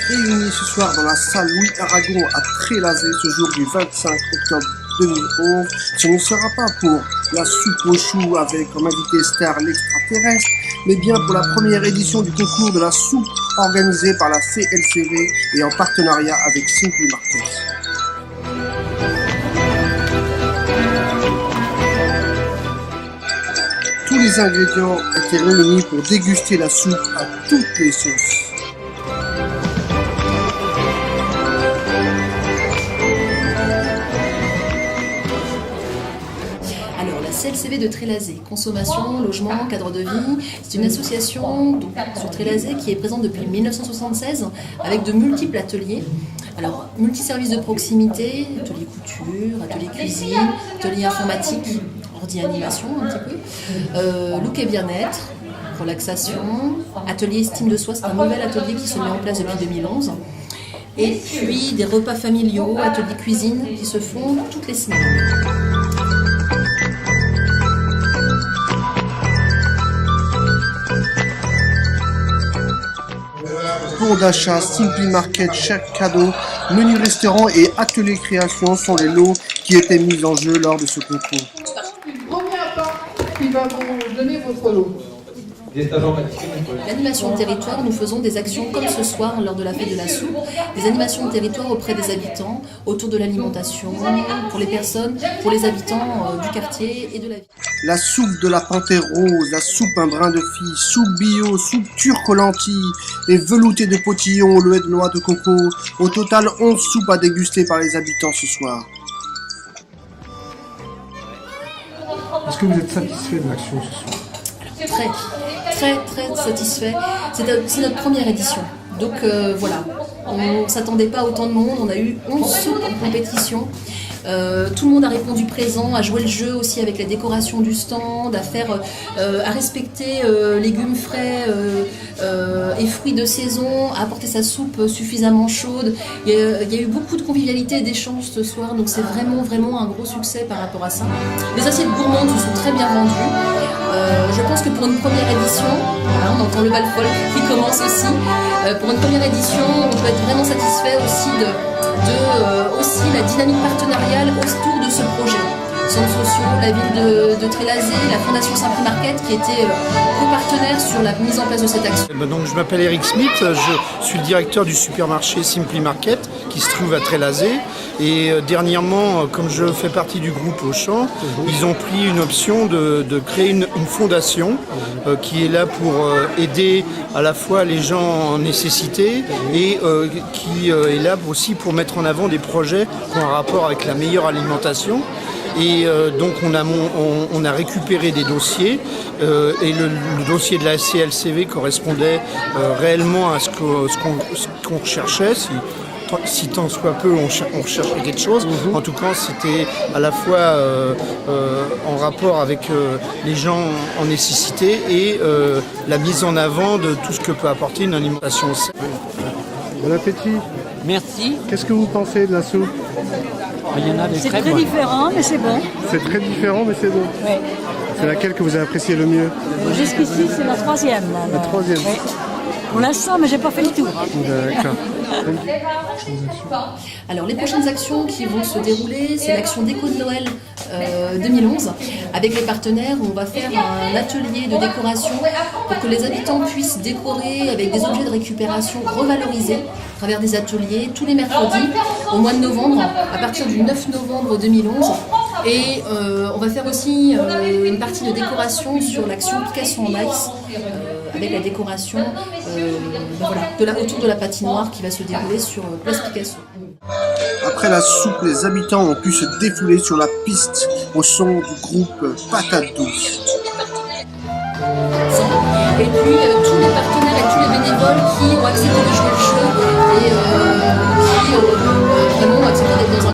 réunis ce soir dans la salle Louis Aragon à Trélazé ce jour du 25 octobre 2011. Ce ne sera pas pour la soupe aux choux avec comme invité star l'extraterrestre, mais bien pour la première édition du concours de la soupe organisé par la CLCV et en partenariat avec Simply Market. Tous les ingrédients étaient réunis pour déguster la soupe à toutes les sauces. Alors, la CLCV de Trélazé, consommation, logement, cadre de vie, c'est une association donc, sur Trélazé qui est présente depuis 1976 avec de multiples ateliers. Alors, multiservices de proximité, atelier couture, atelier cuisine, atelier informatique, ordi animation un petit peu, look et bien-être, relaxation, atelier estime de soi, c'est un nouvel atelier qui se met en place depuis 2011. Et puis des repas familiaux, ateliers cuisine qui se font toutes les semaines. Pour d'achat, Simply Market, chèque cadeau, menu restaurant et atelier création sont les lots qui étaient mis en jeu lors de ce concours. Première part qui va vous donner votre lot. L'animation de territoire, nous faisons des actions comme ce soir lors de la fête de la soupe, des animations de territoire auprès des habitants, autour de l'alimentation, pour les personnes, pour les habitants du quartier et de la ville. La soupe de la panthère rose, la soupe un brin de fille, soupe bio, soupe turque aux lentilles et veloutée de potillon au lait de noix de coco. Au total, 11 soupes à déguster par les habitants ce soir. Est-ce que vous êtes satisfait de l'action ce soir? Très satisfait. C'est notre première édition. Donc voilà, on ne s'attendait pas à autant de monde. On a eu 11 soupes en compétition. Tout le monde a répondu présent, a joué le jeu aussi avec la décoration du stand, à respecter légumes frais et fruits de saison, à apporter sa soupe suffisamment chaude. Il y a eu beaucoup de convivialité et d'échanges ce soir, donc c'est vraiment un gros succès par rapport à ça. Les assiettes gourmandes se sont très bien vendues. Je pense que pour une première édition, voilà, on entend le bal folk qui commence aussi, pour une première édition, on peut être vraiment satisfait aussi aussi la dynamique partenariale autour de ce projet. Centres sociaux, la ville de Trélazé, la Fondation Simply Market qui était copartenaire sur la mise en place de cette action. Donc, je m'appelle Eric Smith, je suis le directeur du supermarché Simply Market qui se trouve à Trélazé. Et dernièrement, comme je fais partie du groupe Auchan, ils ont pris une option de créer une fondation qui est là pour aider à la fois les gens en nécessité et qui est là aussi pour mettre en avant des projets qui ont un rapport avec la meilleure alimentation. Et donc on a récupéré des dossiers et le dossier de la CLCV correspondait réellement à ce qu'on recherchait. Si tant soit peu on recherchait quelque chose, en tout cas c'était à la fois en rapport avec les gens en nécessité et la mise en avant de tout ce que peut apporter une alimentation saine. Bon appétit. Merci. Qu'est-ce que vous pensez de la soupe? Il y en a des C'est très très bonnes. différent, mais c'est bon. C'est très différent, mais c'est bon. Ouais. C'est laquelle que vous avez apprécié le mieux? Jusqu'ici, c'est la troisième. Là, La troisième. Ouais. Pour l'instant, mais j'ai pas fait le tour. D'accord. Alors les prochaines actions qui vont se dérouler, c'est l'action déco de Noël 2011. Avec les partenaires, on va faire un atelier de décoration pour que les habitants puissent décorer avec des objets de récupération revalorisés à travers des ateliers tous les mercredis au mois de novembre, à partir du 9 novembre 2011. Et on va faire aussi une partie de décoration sur l'action Picasso en Ice, avec la décoration autour de la patinoire qui va se dérouler sur Place Picasso. Après la soupe, les habitants ont pu se défouler sur la piste au son du groupe Patate Douce. Et puis tous les partenaires et tous les bénévoles qui ont accepté de jouer le jeu et qui vraiment ont accepté d'être dans un